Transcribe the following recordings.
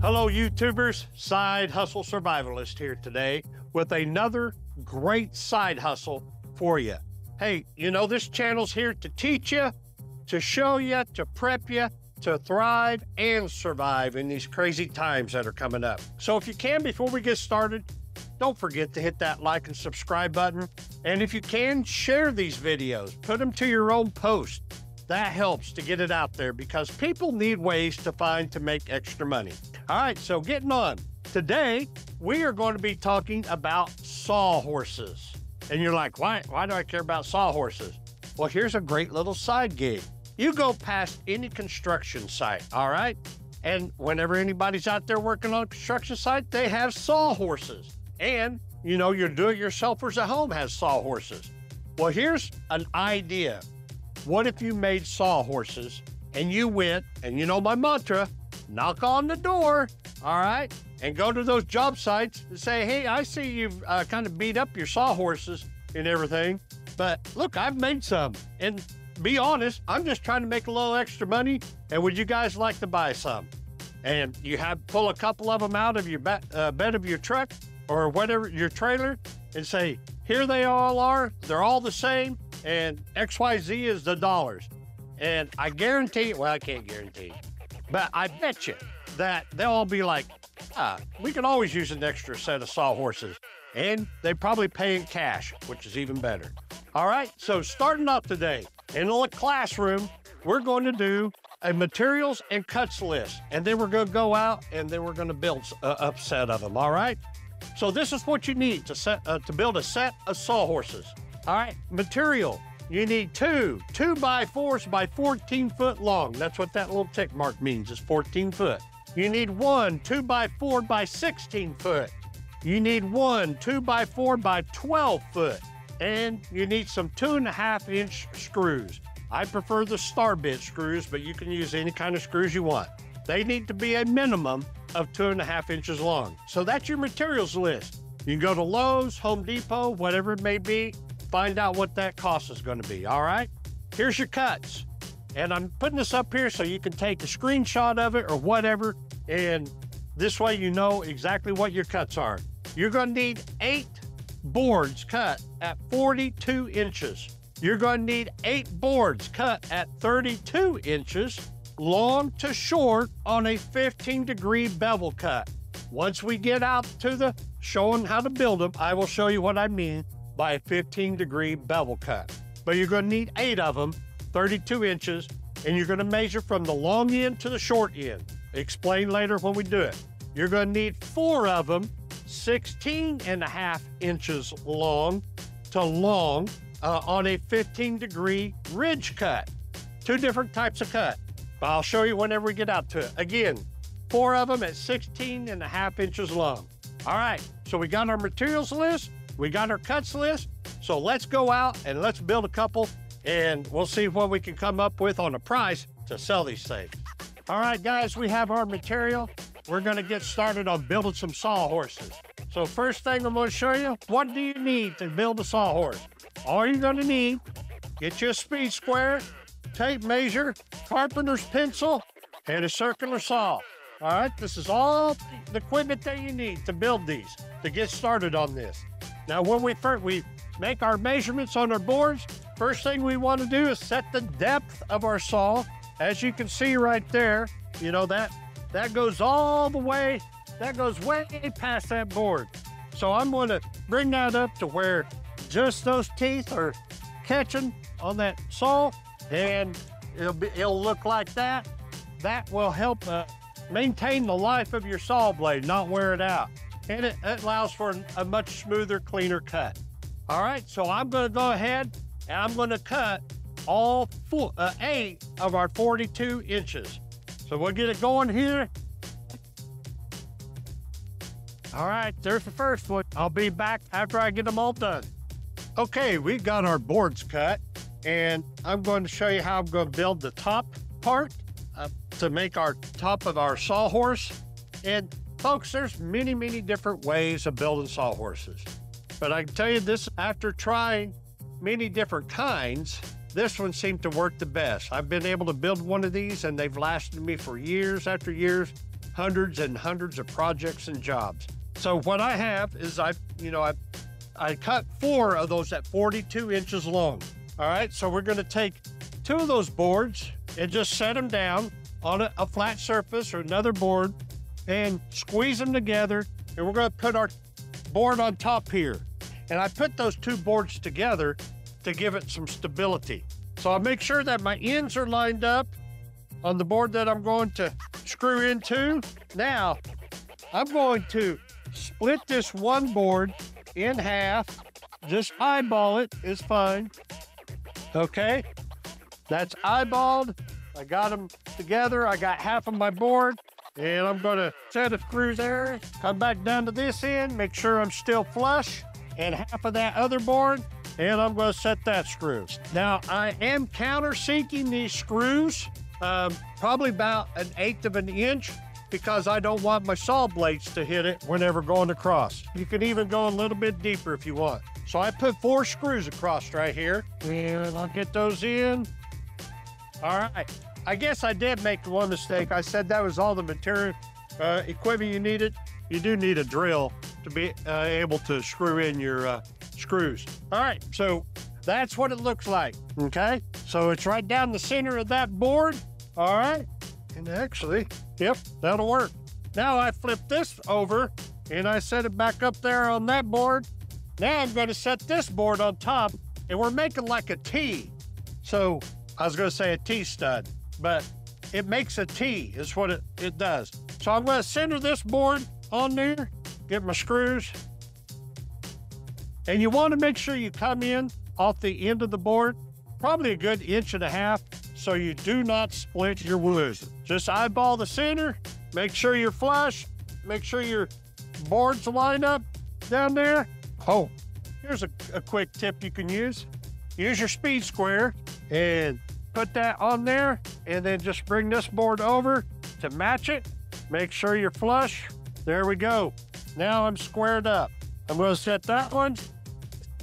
Hello, YouTubers. Side Hustle Survivalist here today with another great side hustle for you. Hey, you know, this channel's here to teach you, to show you, to prep you, to thrive and survive in these crazy times that are coming up. So if you can, before we get started, don't forget to hit that like and subscribe button. And if you can, share these videos, put them to your own post. That helps to get it out there because people need ways to find to make extra money. All right, so getting on. Today, we are going to be talking about sawhorses. And you're like, why do I care about sawhorses? Well, here's a great little side gig. You go past any construction site, all right? And whenever anybody's out there working on a construction site, they have sawhorses. And, you know, your do-it-yourselfers at home has sawhorses. Well, here's an idea. What if you made sawhorses and you went, and you know my mantra, knock on the door, all right? And go to those job sites and say, hey, I see you've kind of beat up your sawhorses and everything, but look, I've made some. And be honest, I'm just trying to make a little extra money, and would you guys like to buy some? And you pull a couple of them out of your bed of your truck or whatever, your trailer, and say, here they all are, they're all the same, and XYZ is the dollars. And I guarantee, well, I can't guarantee, but I bet you that they'll all be like, we can always use an extra set of sawhorses. And they probably pay in cash, which is even better. All right, so starting up today, in the classroom, we're going to do a materials and cuts list. And then we're going to go out and then we're going to build a set of them, all right? So this is what you need to build a set of sawhorses. All right, material. You need two 2x4s by 14 foot long. That's what that little tick mark means, is 14 foot. You need one 2x4 by 16 foot. You need one 2x4 by 12 foot. And you need some 2.5-inch screws. I prefer the star bit screws, but you can use any kind of screws you want. They need to be a minimum of 2.5 inches long. So that's your materials list. You can go to Lowe's, Home Depot, whatever it may be, find out what that cost is going to be, all right? Here's your cuts. And I'm putting this up here so you can take a screenshot of it or whatever, and this way you know exactly what your cuts are. You're going to need 8 boards cut at 42 inches. You're going to need 8 boards cut at 32 inches, long to short on a 15-degree bevel cut. Once we get out to the showing how to build them, I will show you what I mean by a 15-degree bevel cut. But you're going to need 8 of them, 32 inches, and you're going to measure from the long end to the short end. Explain later when we do it. You're going to need 4 of them, 16.5 inches long to long on a 15-degree ridge cut. 2 different types of cut. But I'll show you whenever we get out to it. Again, 4 of them at 16.5 inches long. All right, so we got our materials list, we got our cuts list, so let's go out and let's build a couple, and we'll see what we can come up with on a price to sell these things. All right, guys, we have our material. We're gonna get started on building some sawhorses. So first thing I'm gonna show you, what do you need to build a sawhorse? All you're gonna need, get you a speed square, tape measure, carpenter's pencil, and a circular saw. All right, this is all the equipment that you need to build these, to get started on this. Now, when we make our measurements on our boards, first thing we want to do is set the depth of our saw. As you can see right there, you know, that goes all the way, that goes way past that board. So I'm going to bring that up to where just those teeth are catching on that saw, and it'll look like that. That will help maintain the life of your saw blade, not wear it out. And it allows for a much smoother, cleaner cut. All right, so I'm gonna go ahead and I'm gonna cut all 8 of our 42 inches. So we'll get it going here. All right, there's the first one. I'll be back after I get them all done. Okay, we've got our boards cut, and I'm going to show you how I'm going to build the top part to make our top of our sawhorse. And folks, there's many, many different ways of building sawhorses. But I can tell you this, after trying many different kinds, this one seemed to work the best. I've been able to build one of these and they've lasted me for years after years. hundreds and hundreds of projects and jobs. So what I have is I cut 4 of those at 42 inches long. All right, so we're gonna take 2 of those boards and just set them down on a flat surface or another board and squeeze them together. And we're gonna put our board on top here. And I put those 2 boards together to give it some stability. So I make sure that my ends are lined up on the board that I'm going to screw into. Now, I'm going to split this one board in half. Just eyeball it is fine. Okay, that's eyeballed. I got them together. I got half of my board, and I'm gonna set a screw there, come back down to this end, make sure I'm still flush, and half of that other board, and I'm gonna set that screw. Now, I am countersinking these screws, probably about 1/8 of an inch, because I don't want my saw blades to hit it whenever going across. You can even go a little bit deeper if you want. So I put 4 screws across right here, and I'll get those in. All right, I guess I did make one mistake. I said that was all the material, equipment you needed. You do need a drill to be able to screw in your screws. All right, so that's what it looks like, okay? So it's right down the center of that board, all right? And actually, yep, that'll work. Now I flip this over and I set it back up there on that board. Now I'm gonna set this board on top, and we're making like a T. So I was gonna say a T-stud, but it makes a T is what it does. So I'm gonna center this board on there, get my screws. And you wanna make sure you come in off the end of the board, probably a good 1.5 inches, so you do not split your wood. Just eyeball the center, make sure you're flush, make sure your boards line up down there. Oh, here's a quick tip you can use. Use your speed square and put that on there, and then just bring this board over to match it. Make sure you're flush. There we go. Now I'm squared up. I'm gonna set that one,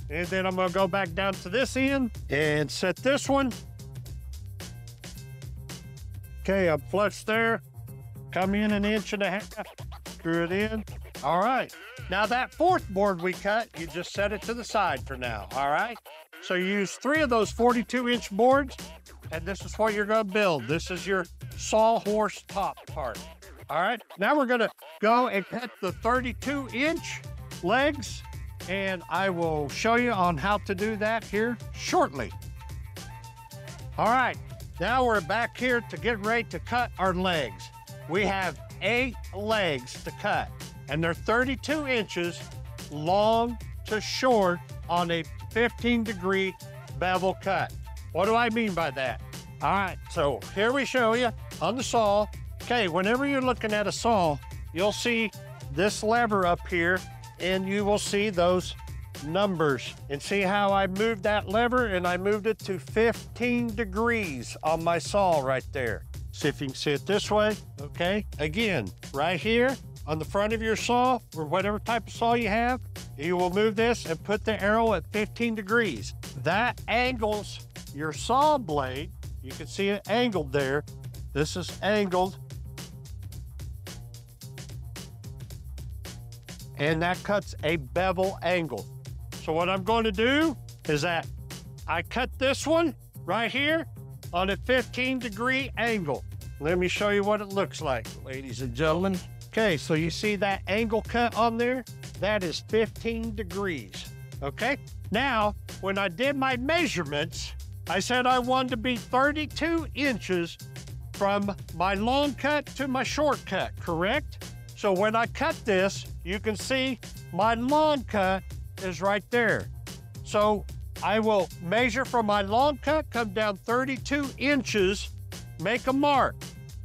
and then I'm gonna go back down to this end and set this one. Okay, I'm flush there. Come in 1.5 inches, screw it in. All right, now that 4th board we cut, you just set it to the side for now, all right? So you use 3 of those 42-inch boards, and this is what you're gonna build. This is your Sawhorse top part, all right? Now we're gonna go and cut the 32-inch legs, and I will show you on how to do that here shortly. All right, now we're back here to get ready to cut our legs. We have 8 legs to cut, and they're 32 inches long to short on a 15-degree bevel cut. What do I mean by that? All right, so here we show you on the saw. Okay, whenever you're looking at a saw, you'll see this lever up here, and you will see those numbers. And see how I moved that lever, and I moved it to 15 degrees on my saw right there. See if you can see it this way, okay? Again, right here on the front of your saw, or whatever type of saw you have, you will move this and put the arrow at 15 degrees. That angles your saw blade. You can see it angled there. This is angled. And that cuts a bevel angle. So what I'm going to do is that I cut this one right here on a 15-degree angle. Let me show you what it looks like, ladies and gentlemen. Okay, so you see that angle cut on there? That is 15 degrees, okay? Now, when I did my measurements, I said I wanted to be 32 inches from my long cut to my short cut, correct? So when I cut this, you can see my long cut is right there. So I will measure from my long cut, come down 32 inches, make a mark.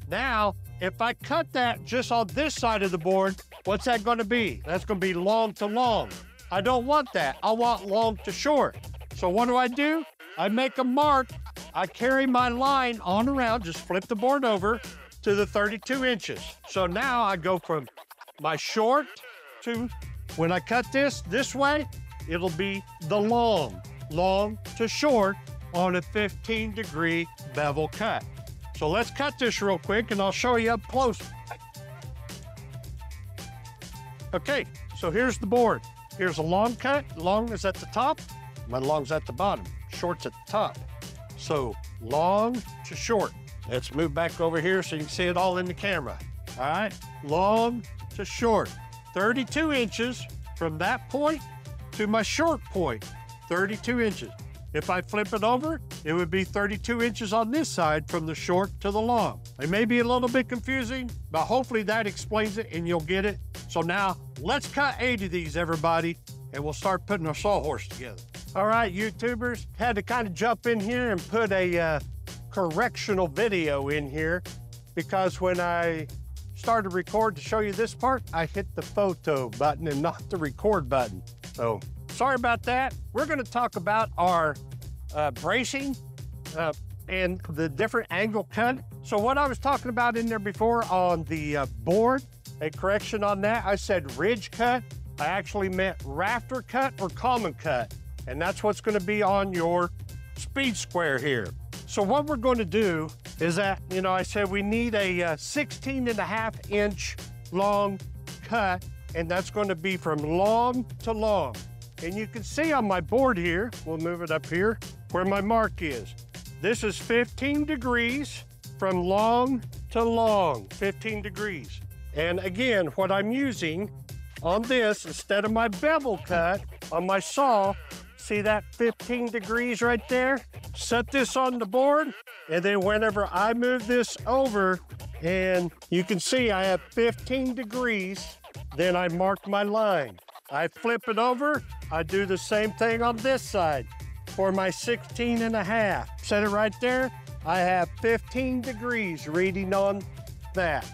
Now, if I cut that just on this side of the board, what's that gonna be? That's gonna be long to long. I don't want that. I want long to short. So what do? I make a mark. I carry my line on around, just flip the board over to the 32 inches. So now I go from my short to, when I cut this way, it'll be the long to short on a 15-degree bevel cut. So let's cut this real quick, and I'll show you up close. Okay, so here's the board. Here's a long cut. Long is at the top. My long's at the bottom. Short's at the top. So long to short. Let's move back over here so you can see it all in the camera. All right, long to short. 32 inches from that point to my short point, 32 inches. If I flip it over, it would be 32 inches on this side from the short to the long. It may be a little bit confusing, but hopefully that explains it and you'll get it. So now let's cut 8 of these, everybody, and we'll start putting our sawhorse together. All right, YouTubers, had to kind of jump in here and put a correctional video in here because when I started record to show you this part, I hit the photo button and not the record button. So sorry about that. We're gonna talk about our bracing and the different angle cut. So what I was talking about in there before on the board, a correction on that, I said ridge cut. I actually meant rafter cut or common cut. And that's what's gonna be on your speed square here. So what we're gonna do is that, you know, I said we need a 16.5-inch long cut, and that's gonna be from long to long. And you can see on my board here, we'll move it up here, where my mark is. This is 15 degrees from long to long, 15 degrees. And again, what I'm using on this, instead of my bevel cut on my saw, see that 15 degrees right there? Set this on the board, and then whenever I move this over, and you can see I have 15 degrees, then I mark my line. I flip it over, I do the same thing on this side for my 16.5. Set it right there, I have 15 degrees reading on that.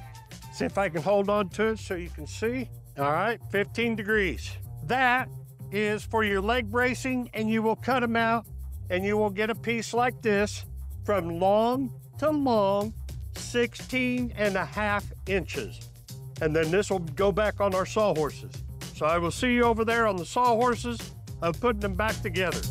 See if I can hold on to it so you can see. All right, 15 degrees. That is for your leg bracing, and you will cut them out and you will get a piece like this from long to long, 16.5 inches. And then this will go back on our sawhorses. So I will see you over there on the sawhorses of putting them back together.